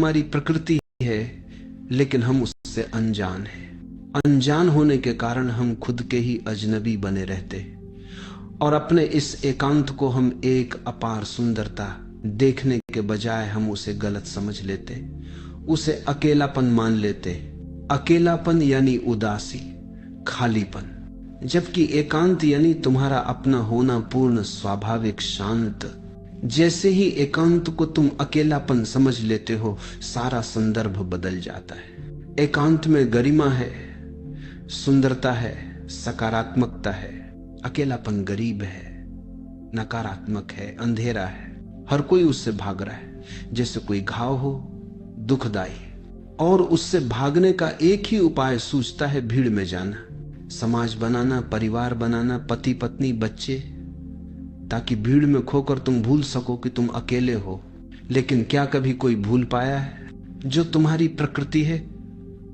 हमारी प्रकृति है, लेकिन हम उससे अनजान हैं। अनजान होने के कारण हम खुद के ही अजनबी बने रहते और अपने इस एकांत को हम एक अपार सुंदरता देखने के बजाय हम उसे गलत समझ लेते, उसे अकेलापन मान लेते। अकेलापन यानी उदासी, खालीपन, जबकि एकांत यानी तुम्हारा अपना होना पूर्ण, स्वाभाविक, शांत। जैसे ही एकांत को तुम अकेलापन समझ लेते हो, सारा संदर्भ बदल जाता है। एकांत में गरिमा है, सुंदरता है, सकारात्मकता है। अकेलापन गरीब है, नकारात्मक है, अंधेरा है, हर कोई उससे भाग रहा है, जैसे कोई घाव हो, दुखदाई। और उससे भागने का एक ही उपाय सूझता है, भीड़ में जाना, समाज बनाना, परिवार बनाना, पति पत्नी बच्चे, ताकि भीड़ में खोकर तुम भूल सको कि तुम अकेले हो। लेकिन क्या कभी कोई भूल पाया है? जो तुम्हारी प्रकृति है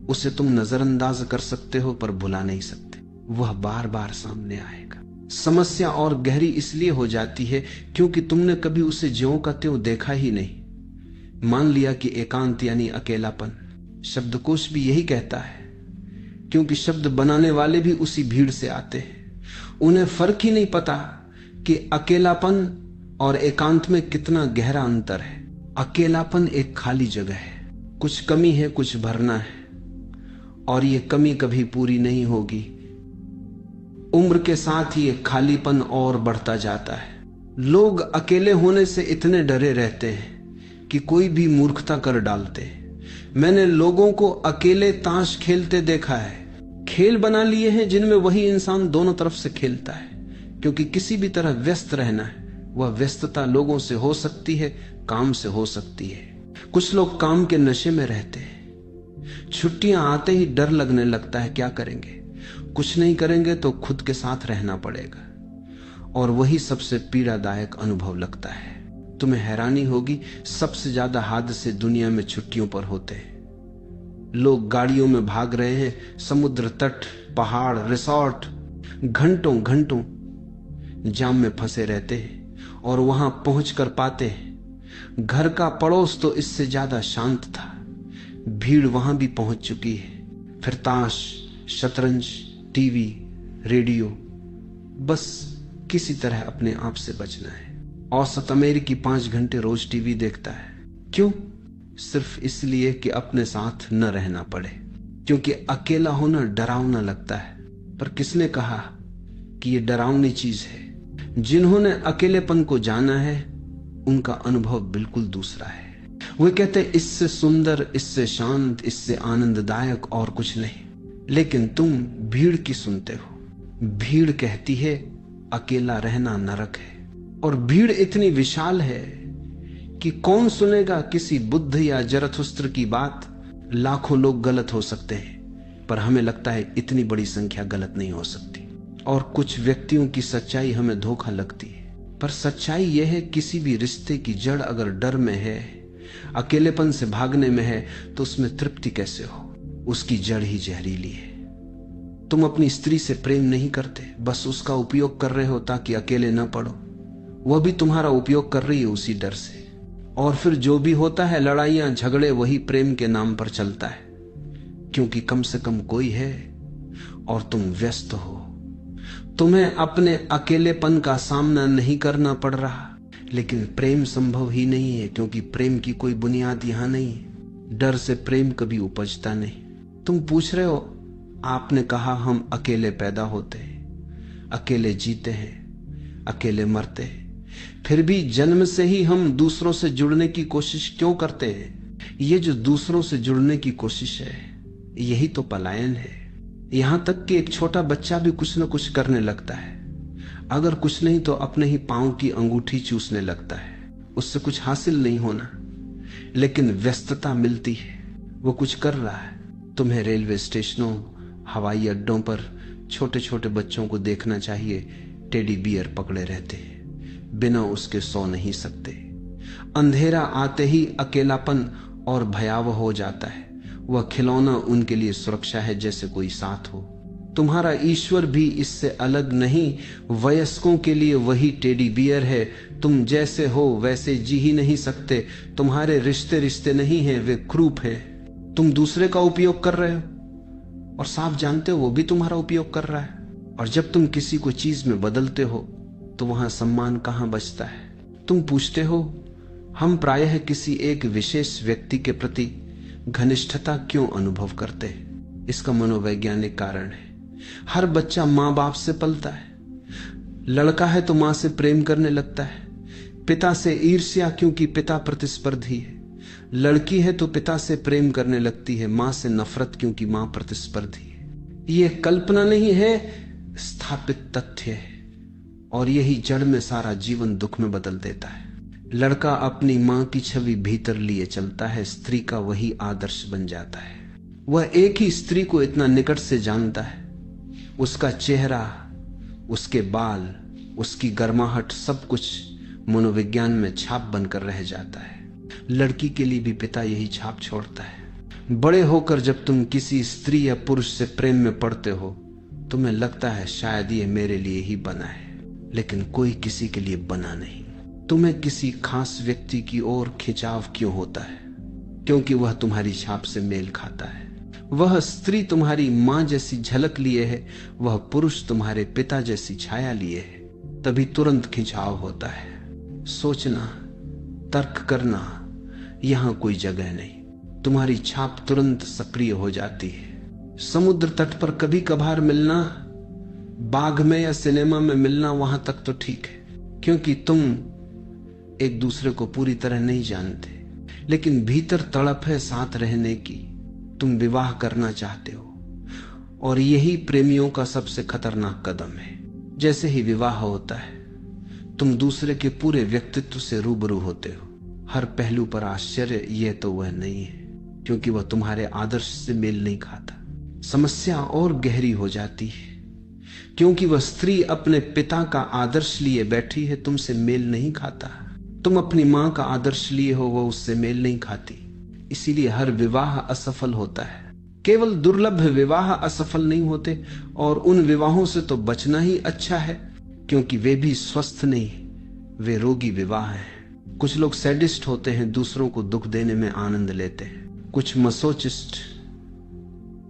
उसे तुम नजरअंदाज कर सकते हो पर भुला नहीं सकते, वह बार बार सामने आएगा। समस्या और गहरी इसलिए हो जाती है क्योंकि तुमने कभी उसे ज्यों का त्यों देखा ही नहीं। मान लिया कि एकांत यानी अकेलापन। शब्दकोश भी यही कहता है, क्योंकि शब्द बनाने वाले भी उसी भीड़ से आते हैं। उन्हें फर्क ही नहीं पता कि अकेलापन और एकांत में कितना गहरा अंतर है। अकेलापन एक खाली जगह है, कुछ कमी है, कुछ भरना है, और ये कमी कभी पूरी नहीं होगी। उम्र के साथ ये खालीपन और बढ़ता जाता है। लोग अकेले होने से इतने डरे रहते हैं कि कोई भी मूर्खता कर डालते हैं। मैंने लोगों को अकेले ताश खेलते देखा है, खेल बना लिए हैं जिनमें वही इंसान दोनों तरफ से खेलता है, क्योंकि किसी भी तरह व्यस्त रहना है। वह व्यस्तता लोगों से हो सकती है, काम से हो सकती है। कुछ लोग काम के नशे में रहते हैं, छुट्टियां आते ही डर लगने लगता है, क्या करेंगे? कुछ नहीं करेंगे तो खुद के साथ रहना पड़ेगा, और वही सबसे पीड़ादायक अनुभव लगता है। तुम्हें हैरानी होगी, सबसे ज्यादा हादसे दुनिया में छुट्टियों पर होते हैं। लोग गाड़ियों में भाग रहे हैं, समुद्र तट, पहाड़, रिसोर्ट, घंटों घंटों जाम में फंसे रहते हैं और वहां पहुंच कर पाते हैं। घर का पड़ोस तो इससे ज्यादा शांत था, भीड़ वहां भी पहुंच चुकी है। फिर ताश, शतरंज, टीवी, रेडियो, बस किसी तरह अपने आप से बचना है। औसत अमेरिकी 5 घंटे रोज टीवी देखता है। क्यों? सिर्फ इसलिए कि अपने साथ न रहना पड़े, क्योंकि अकेला होना डरावना लगता है। पर किसने कहा कि यह डरावनी चीज है? जिन्होंने अकेलेपन को जाना है उनका अनुभव बिल्कुल दूसरा है। वे कहते हैं इससे सुंदर, इससे शांत, इससे आनंददायक और कुछ नहीं। लेकिन तुम भीड़ की सुनते हो। भीड़ कहती है अकेला रहना नरक है, और भीड़ इतनी विशाल है कि कौन सुनेगा किसी बुद्ध या जरथुस्त्र की बात। लाखों लोग गलत हो सकते हैं, पर हमें लगता है इतनी बड़ी संख्या गलत नहीं हो सकती। और कुछ व्यक्तियों की सच्चाई हमें धोखा लगती है, पर सच्चाई यह है, किसी भी रिश्ते की जड़ अगर डर में है, अकेलेपन से भागने में है, तो उसमें तृप्ति कैसे हो? उसकी जड़ ही जहरीली है। तुम अपनी स्त्री से प्रेम नहीं करते, बस उसका उपयोग कर रहे हो ताकि अकेले न पड़ो। वह भी तुम्हारा उपयोग कर रही है उसी डर से। और फिर जो भी होता है, लड़ाइयां, झगड़े, वही प्रेम के नाम पर चलता है, क्योंकि कम से कम कोई है और तुम व्यस्त हो। तुम्हें अपने अकेलेपन का सामना नहीं करना पड़ रहा, लेकिन प्रेम संभव ही नहीं है, क्योंकि प्रेम की कोई बुनियाद यहां नहीं है। डर से प्रेम कभी उपजता नहीं। तुम पूछ रहे हो, आपने कहा हम अकेले पैदा होते हैं, अकेले जीते हैं, अकेले मरते हैं, फिर भी जन्म से ही हम दूसरों से जुड़ने की कोशिश क्यों करते हैं? ये जो दूसरों से जुड़ने की कोशिश है, यही तो पलायन है। यहां तक कि एक छोटा बच्चा भी कुछ न कुछ करने लगता है। अगर कुछ नहीं तो अपने ही पांव की अंगूठी चूसने लगता है। उससे कुछ हासिल नहीं होना, लेकिन व्यस्तता मिलती है, वो कुछ कर रहा है। तुम्हें रेलवे स्टेशनों, हवाई अड्डों पर छोटे छोटे बच्चों को देखना चाहिए, टेडी बियर पकड़े रहते हैं, बिना उसके सो नहीं सकते। अंधेरा आते ही अकेलापन और भयावह हो जाता है। वह खिलौना उनके लिए सुरक्षा है, जैसे कोई साथ हो। तुम्हारा ईश्वर भी इससे अलग नहीं, वयस्कों के लिए वही टेडी बियर है तुम जैसे हो वैसे जी ही नहीं सकते। तुम्हारे रिश्ते रिश्ते नहीं हैं, वे क्रूप हैं। तुम दूसरे का उपयोग कर रहे हो और साफ जानते हो वो भी तुम्हारा उपयोग कर रहा है। और जब तुम किसी को चीज में बदलते हो तो वहां सम्मान कहां बचता है? तुम पूछते हो हम प्रायः किसी एक विशेष व्यक्ति के प्रति घनिष्ठता क्यों अनुभव करते हैं? इसका मनोवैज्ञानिक कारण है। हर बच्चा मां बाप से पलता है। लड़का है तो मां से प्रेम करने लगता है, पिता से ईर्ष्या क्योंकि पिता प्रतिस्पर्धी है। लड़की है तो पिता से प्रेम करने लगती है, मां से नफरत क्योंकि मां प्रतिस्पर्धी है। यह कल्पना नहीं है, स्थापित तथ्य है। और यही जड़ में सारा जीवन दुख में बदल देता है। लड़का अपनी मां की छवि भीतर लिए चलता है, स्त्री का वही आदर्श बन जाता है। वह एक ही स्त्री को इतना निकट से जानता है, उसका चेहरा, उसके बाल, उसकी गर्माहट, सब कुछ मनोविज्ञान में छाप बनकर रह जाता है। लड़की के लिए भी पिता यही छाप छोड़ता है। बड़े होकर जब तुम किसी स्त्री या पुरुष से प्रेम में पड़ते हो, तुम्हें लगता है शायद ये मेरे लिए ही बना है, लेकिन कोई किसी के लिए बना नहीं। तुम्हें किसी खास व्यक्ति की ओर खिंचाव क्यों होता है? क्योंकि वह तुम्हारी छाप से मेल खाता है। वह स्त्री तुम्हारी मां जैसी झलक लिए है, वह पुरुष तुम्हारे पिता जैसी छाया लिए है, तभी तुरंत खिंचाव होता है। सोचना, तर्क करना, यहां कोई जगह नहीं। तुम्हारी छाप तुरंत सक्रिय हो जाती है। समुद्र तट पर कभी कभार मिलना, बाग में या सिनेमा में मिलना, वहां तक तो ठीक है, क्योंकि तुम एक दूसरे को पूरी तरह नहीं जानते। लेकिन भीतर तड़प है साथ रहने की। तुम विवाह करना चाहते हो, और यही प्रेमियों का सबसे खतरनाक कदम है। जैसे ही विवाह होता है, तुम दूसरे के पूरे व्यक्तित्व से रूबरू होते हो। हर पहलू पर आश्चर्य, यह तो वह नहीं है, क्योंकि वह तुम्हारे आदर्श से मेल नहीं खाता। समस्या और गहरी हो जाती है, क्योंकि वह स्त्री अपने पिता का आदर्श लिए बैठी है, तुमसे मेल नहीं खाता। तुम अपनी मां का आदर्श लिए हो, वह उससे मेल नहीं खाती। इसीलिए हर विवाह असफल होता है। केवल दुर्लभ विवाह असफल नहीं होते, और उन विवाहों से तो बचना ही अच्छा है, क्योंकि वे भी स्वस्थ नहीं, वे रोगी विवाह हैं। कुछ लोग सैडिस्ट होते हैं, दूसरों को दुख देने में आनंद लेते हैं। कुछ मसोचिस्ट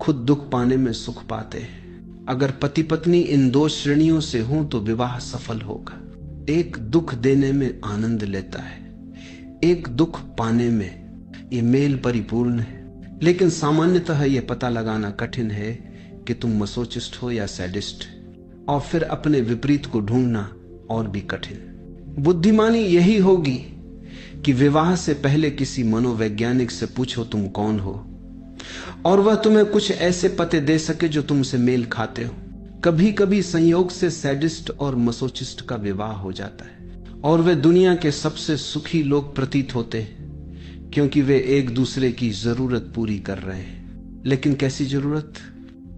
खुद दुख पाने में सुख पाते हैं। अगर पति पत्नी इन दो श्रेणियों से हों तो विवाह सफल होगा। एक दुख देने में आनंद लेता है, एक दुख पाने में। ये मेल परिपूर्ण है, लेकिन सामान्यतः यह पता लगाना कठिन है कि तुम मसोचिस्ट हो या सैडिस्ट, और फिर अपने विपरीत को ढूंढना और भी कठिन। बुद्धिमानी यही होगी कि विवाह से पहले किसी मनोवैज्ञानिक से पूछो तुम कौन हो, और वह तुम्हें कुछ ऐसे पते दे सके जो तुमसे मेल खाते हो। कभी कभी संयोग से सैडिस्ट और मसोचिस्ट का विवाह हो जाता है, और वे दुनिया के सबसे सुखी लोग प्रतीत होते हैं, क्योंकि वे एक दूसरे की जरूरत पूरी कर रहे हैं। लेकिन कैसी जरूरत?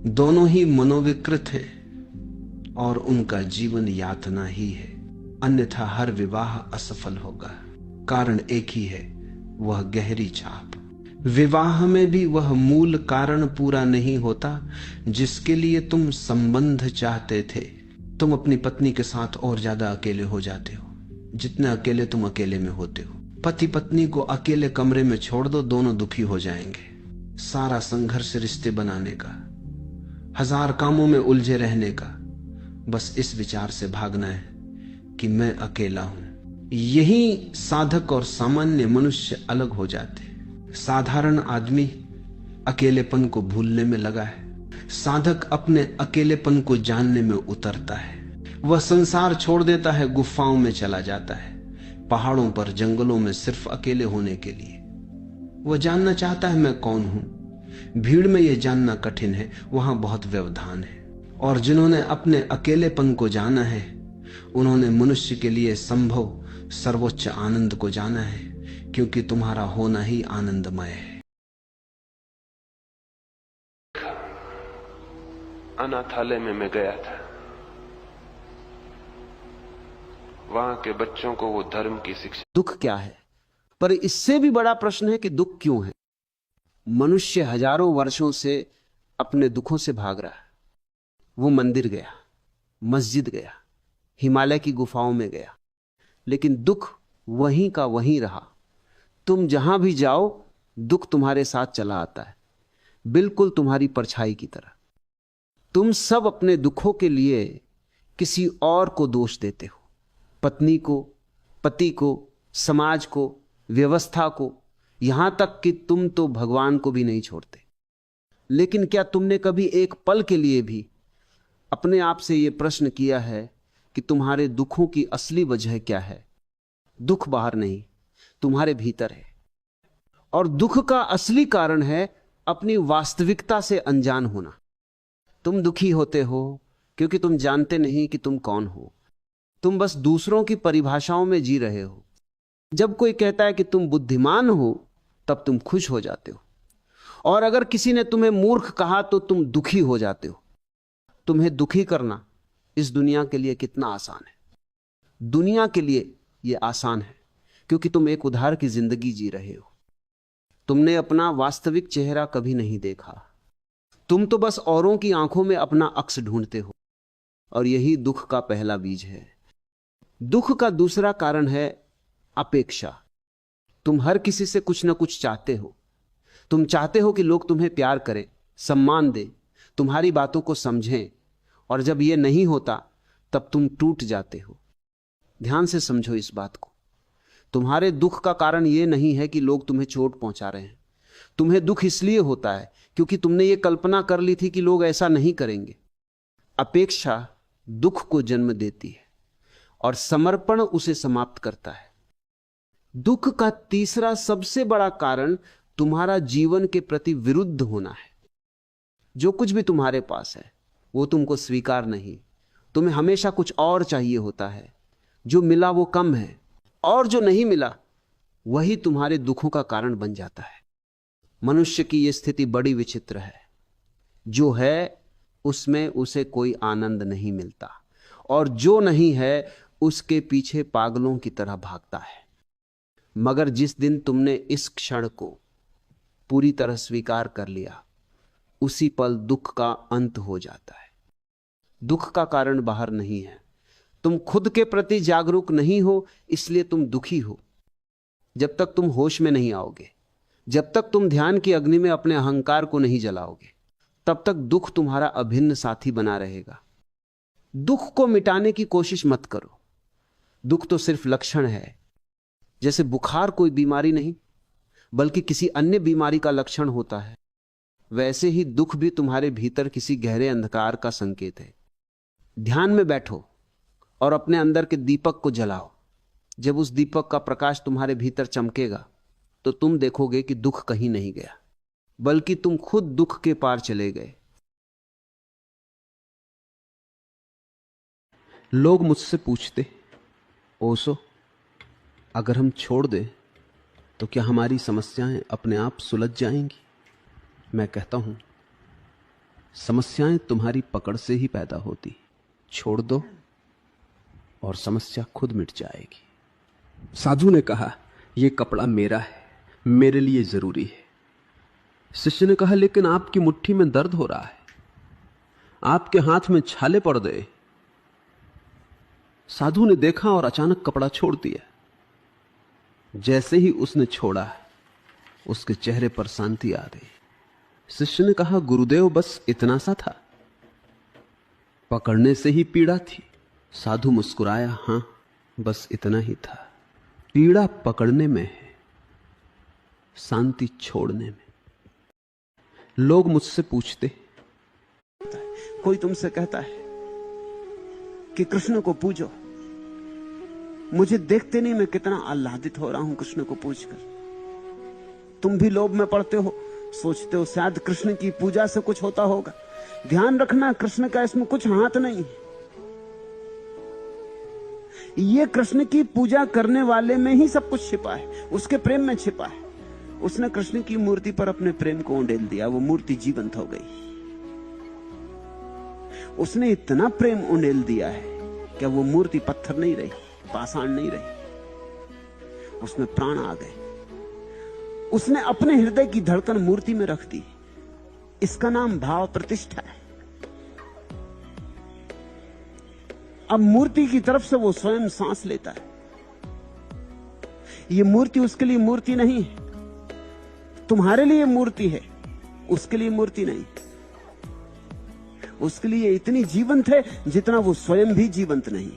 दोनों ही मनोविकृत हैं, और उनका जीवन यातना ही है। अन्यथा हर विवाह असफल होगा। कारण एक ही है, वह गहरी छाप। विवाह में भी वह मूल कारण पूरा नहीं होता जिसके लिए तुम संबंध चाहते थे। तुम अपनी पत्नी के साथ और ज्यादा अकेले हो जाते हो जितने अकेले तुम अकेले में होते हो। पति पत्नी को अकेले कमरे में छोड़ दो, दोनों दुखी हो जाएंगे। सारा संघर्ष रिश्ते बनाने का, हजार कामों में उलझे रहने का, बस इस विचार से भागना है कि मैं अकेला हूं। यही साधक और सामान्य मनुष्य अलग हो जाते हैं। साधारण आदमी अकेलेपन को भूलने में लगा है, साधक अपने अकेलेपन को जानने में उतरता है। वह संसार छोड़ देता है, गुफाओं में चला जाता है, पहाड़ों पर, जंगलों में, सिर्फ अकेले होने के लिए। वह जानना चाहता है मैं कौन हूं। भीड़ में यह जानना कठिन है, वहां बहुत व्यवधान है। और जिन्होंने अपने अकेलेपन को जाना है, उन्होंने मनुष्य के लिए संभव सर्वोच्च आनंद को जाना है, क्योंकि तुम्हारा होना ही आनंदमय है। अनाथालय में मैं गया था। वहां के बच्चों को वो धर्म की शिक्षा। दुख क्या है? पर इससे भी बड़ा प्रश्न है कि दुख क्यों है। मनुष्य हजारों वर्षों से अपने दुखों से भाग रहा है। वो मंदिर गया, मस्जिद गया, हिमालय की गुफाओं में गया, लेकिन दुख वहीं का वहीं रहा। तुम जहां भी जाओ दुख तुम्हारे साथ चला आता है, बिल्कुल तुम्हारी परछाई की तरह। तुम सब अपने दुखों के लिए किसी और को दोष देते हो, पत्नी को, पति को, समाज को, व्यवस्था को, यहां तक कि तुम तो भगवान को भी नहीं छोड़ते। लेकिन क्या तुमने कभी एक पल के लिए भी अपने आप से यह प्रश्न किया है कि तुम्हारे दुखों की असली वजह क्या है? दुख बाहर नहीं, तुम्हारे भीतर है। और दुख का असली कारण है अपनी वास्तविकता से अनजान होना। तुम दुखी होते हो क्योंकि तुम जानते नहीं कि तुम कौन हो। तुम बस दूसरों की परिभाषाओं में जी रहे हो। जब कोई कहता है कि तुम बुद्धिमान हो तब तुम खुश हो जाते हो, और अगर किसी ने तुम्हें मूर्ख कहा तो तुम दुखी हो जाते हो। तुम्हें दुखी करना इस दुनिया के लिए कितना आसान है। दुनिया के लिए यह आसान है क्योंकि तुम एक उधार की जिंदगी जी रहे हो। तुमने अपना वास्तविक चेहरा कभी नहीं देखा। तुम तो बस औरों की आंखों में अपना अक्स ढूंढते हो, और यही दुख का पहला बीज है। दुख का दूसरा कारण है अपेक्षा। तुम हर किसी से कुछ ना कुछ चाहते हो। तुम चाहते हो कि लोग तुम्हें प्यार करें, सम्मान दें, तुम्हारी बातों को समझें, और जब यह नहीं होता तब तुम टूट जाते हो। ध्यान से समझो इस बात को। तुम्हारे दुख का कारण यह नहीं है कि लोग तुम्हें चोट पहुंचा रहे हैं। तुम्हें दुख इसलिए होता है क्योंकि तुमने ये कल्पना कर ली थी कि लोग ऐसा नहीं करेंगे। अपेक्षा दुख को जन्म देती है और समर्पण उसे समाप्त करता है। दुख का तीसरा सबसे बड़ा कारण तुम्हारा जीवन के प्रति विरुद्ध होना है। जो कुछ भी तुम्हारे पास है वो तुमको स्वीकार नहीं। तुम्हें हमेशा कुछ और चाहिए होता है। जो मिला वो कम है, और जो नहीं मिला वही तुम्हारे दुखों का कारण बन जाता है। मनुष्य की यह स्थिति बड़ी विचित्र है। जो है उसमें उसे कोई आनंद नहीं मिलता, और जो नहीं है उसके पीछे पागलों की तरह भागता है। मगर जिस दिन तुमने इस क्षण को पूरी तरह स्वीकार कर लिया, उसी पल दुख का अंत हो जाता है। दुख का कारण बाहर नहीं है। तुम खुद के प्रति जागरूक नहीं हो, इसलिए तुम दुखी हो। जब तक तुम होश में नहीं आओगे, जब तक तुम ध्यान की अग्नि में अपने अहंकार को नहीं जलाओगे, तब तक दुख तुम्हारा अभिन्न साथी बना रहेगा। दुख को मिटाने की कोशिश मत करो। दुख तो सिर्फ लक्षण है। जैसे बुखार कोई बीमारी नहीं बल्कि किसी अन्य बीमारी का लक्षण होता है, वैसे ही दुख भी तुम्हारे भीतर किसी गहरे अंधकार का संकेत है। ध्यान में बैठो और अपने अंदर के दीपक को जलाओ। जब उस दीपक का प्रकाश तुम्हारे भीतर चमकेगा तो तुम देखोगे कि दुख कहीं नहीं गया, बल्कि तुम खुद दुख के पार चले गए। लोग मुझसे पूछते, ओशो, अगर हम छोड़ दें तो क्या हमारी समस्याएं अपने आप सुलझ जाएंगी? मैं कहता हूं, समस्याएं तुम्हारी पकड़ से ही पैदा होती। छोड़ दो और समस्या खुद मिट जाएगी। साधु ने कहा, यह कपड़ा मेरा है, मेरे लिए जरूरी है। शिष्य ने कहा, लेकिन आपकी मुट्ठी में दर्द हो रहा है, आपके हाथ में छाले पड़ गए। साधु ने देखा और अचानक कपड़ा छोड़ दिया। जैसे ही उसने छोड़ा, उसके चेहरे पर शांति आ गई। शिष्य ने कहा, गुरुदेव, बस इतना सा था, पकड़ने से ही पीड़ा थी। साधु मुस्कुराया, हां, बस इतना ही था। पीड़ा पकड़ने में है, शांति छोड़ने में। लोग मुझसे पूछते, कोई तुमसे कहता है कि कृष्ण को पूजो। मुझे देखते नहीं मैं कितना आह्लादित हो रहा हूं कृष्ण को पूजकर। तुम भी लोभ में पड़ते हो, सोचते हो शायद कृष्ण की पूजा से कुछ होता होगा। ध्यान रखना, कृष्ण का इसमें कुछ हाथ नहीं। ये कृष्ण की पूजा करने वाले में ही सब कुछ छिपा है, उसके प्रेम में छिपा है। उसने कृष्ण की मूर्ति पर अपने प्रेम को उंडेल दिया, वो मूर्ति जीवंत हो गई। उसने इतना प्रेम उंडेल दिया है कि वो मूर्ति पत्थर नहीं रही, पाषाण नहीं रही, उसमें प्राण आ गए। उसने अपने हृदय की धड़कन मूर्ति में रख दी। इसका नाम भाव प्रतिष्ठा है। अब मूर्ति की तरफ से वो स्वयं सांस लेता है। ये मूर्ति उसके लिए मूर्ति नहीं है, तुम्हारे लिए मूर्ति है, उसके लिए मूर्ति नहीं। उसके लिए इतनी जीवंत है जितना वो स्वयं भी जीवंत नहीं।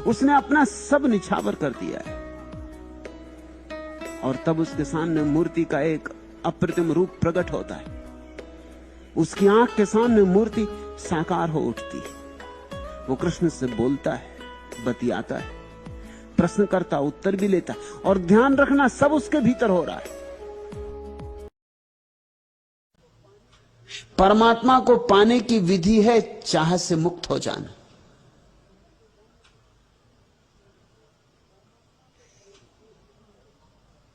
उसने अपना सब निछावर कर दिया है और तब उसके सामने मूर्ति का एक अप्रतिम रूप प्रकट होता है। उसकी आंख के सामने मूर्ति साकार हो उठती है। वो कृष्ण से बोलता है, बतियाता है, प्रश्न करता, उत्तर भी लेता है, और ध्यान रखना सब उसके भीतर हो रहा है। परमात्मा को पाने की विधि है चाह से मुक्त हो जाना।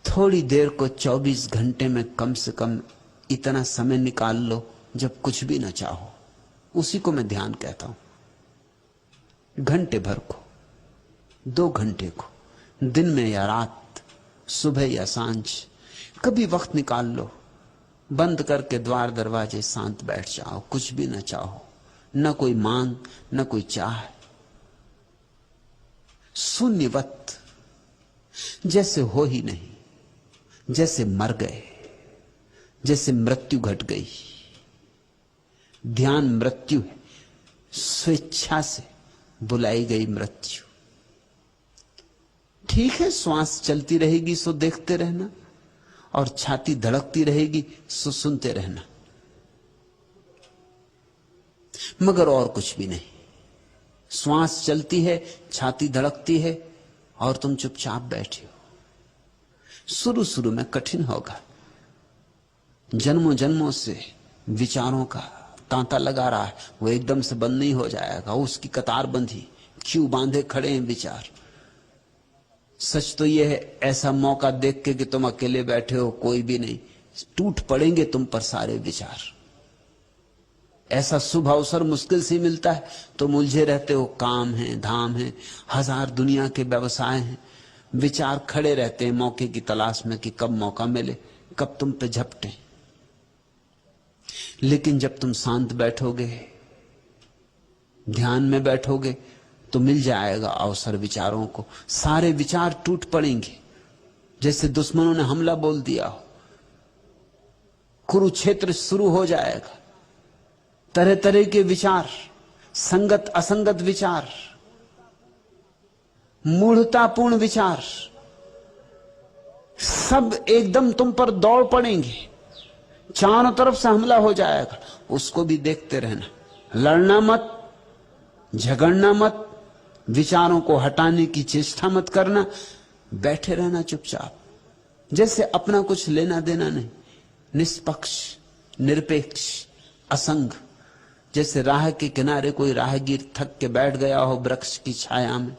थोड़ी देर को 24 घंटे में कम से कम इतना समय निकाल लो जब कुछ भी ना चाहो। उसी को मैं ध्यान कहता हूं। घंटे भर को, 2 घंटे को, दिन में या रात, सुबह या सांझ, कभी वक्त निकाल लो। बंद करके द्वार दरवाजे शांत बैठ जाओ, कुछ भी ना चाहो, न कोई मांग, न कोई चाह, शून्यवत, जैसे हो ही नहीं, जैसे मर गए, जैसे मृत्यु घट गई। ध्यान मृत्यु है, स्वेच्छा से बुलाई गई मृत्यु। ठीक है, श्वास चलती रहेगी सो देखते रहना, और छाती धड़कती रहेगी सो सुनते रहना, मगर और कुछ भी नहीं। श्वास चलती है, छाती धड़कती है, और तुम चुपचाप बैठे हो। शुरू शुरू में कठिन होगा, जन्मों जन्मों से विचारों का तांता लगा रहा है, वो एकदम से बंद नहीं हो जाएगा। उसकी कतार बंधी, क्यों बांधे खड़े हैं विचार। सच तो यह है, ऐसा मौका देख के कि तुम अकेले बैठे हो, कोई भी नहीं, टूट पड़ेंगे तुम पर सारे विचार। ऐसा शुभ अवसर मुश्किल से मिलता है, तुम उलझे रहते हो, काम है, धाम है, हजार दुनिया के व्यवसाय हैं, विचार खड़े रहते हैं मौके की तलाश में कि कब मौका मिले, कब तुम पे झपटे। लेकिन जब तुम शांत बैठोगे, ध्यान में बैठोगे, तो मिल जाएगा अवसर विचारों को। सारे विचार टूट पड़ेंगे, जैसे दुश्मनों ने हमला बोल दिया हो। कुरुक्षेत्र शुरू हो जाएगा। तरह तरह के विचार, संगत असंगत विचार, मूढ़तापूर्ण विचार, सब एकदम तुम पर दौड़ पड़ेंगे, चारों तरफ से हमला हो जाएगा। उसको भी देखते रहना, लड़ना मत, झगड़ना मत, विचारों को हटाने की चेष्टा मत करना, बैठे रहना चुपचाप, जैसे अपना कुछ लेना देना नहीं, निष्पक्ष, निरपेक्ष, असंग। जैसे राह के किनारे कोई राहगीर थक के बैठ गया हो वृक्ष की छाया में,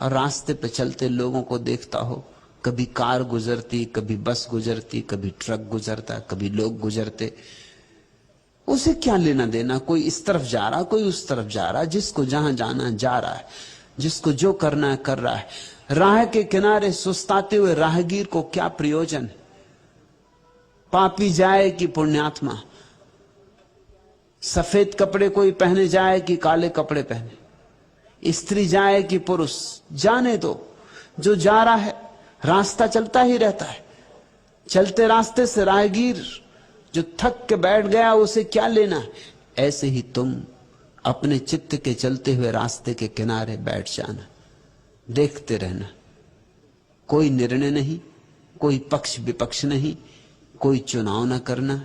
और रास्ते पे चलते लोगों को देखता हो, कभी कार गुजरती, कभी बस गुजरती, कभी ट्रक गुजरता, कभी लोग गुजरते। उसे क्या लेना देना, कोई इस तरफ जा रहा, कोई उस तरफ जा रहा, जिसको जहां जाना जा रहा है, जिसको जो करना है कर रहा है। राह के किनारे सुस्ताते हुए राहगीर को क्या प्रयोजन? पापी जाए कि पुण्यात्मा, सफेद कपड़े कोई पहने जाए कि काले कपड़े पहने, स्त्री जाए कि पुरुष, जाने दो। जो जा रहा है, रास्ता चलता ही रहता है। चलते रास्ते से राहगीर जो थक के बैठ गया, उसे क्या लेना है? ऐसे ही तुम अपने चित्त के चलते हुए रास्ते के किनारे बैठ जाना, देखते रहना। कोई निर्णय नहीं, कोई पक्ष विपक्ष नहीं, कोई चुनाव ना करना।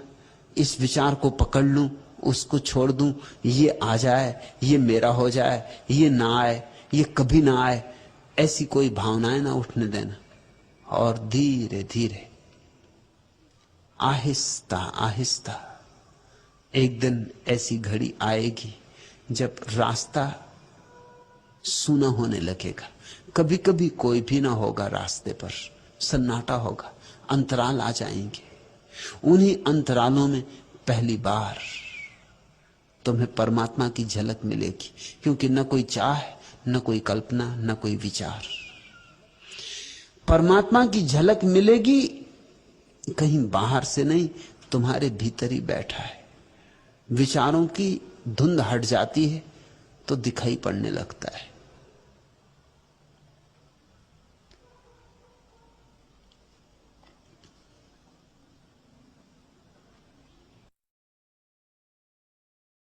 इस विचार को पकड़ लूं, उसको छोड़ दूं, ये आ जाए, ये मेरा हो जाए, ये ना आए, ये कभी ना आए, ऐसी कोई भावनाएं ना उठने देना। और धीरे धीरे, आहिस्ता आहिस्ता, एक दिन ऐसी घड़ी आएगी जब रास्ता सूना होने लगेगा। कभी कभी कोई भी ना होगा रास्ते पर, सन्नाटा होगा, अंतराल आ जाएंगे। उन्हीं अंतरालों में पहली बार तुम्हें परमात्मा की झलक मिलेगी, क्योंकि न कोई चाह, न कोई कल्पना, न कोई विचार। परमात्मा की झलक मिलेगी कहीं बाहर से नहीं, तुम्हारे भीतर ही बैठा है। विचारों की धुंध हट जाती है तो दिखाई पड़ने लगता है।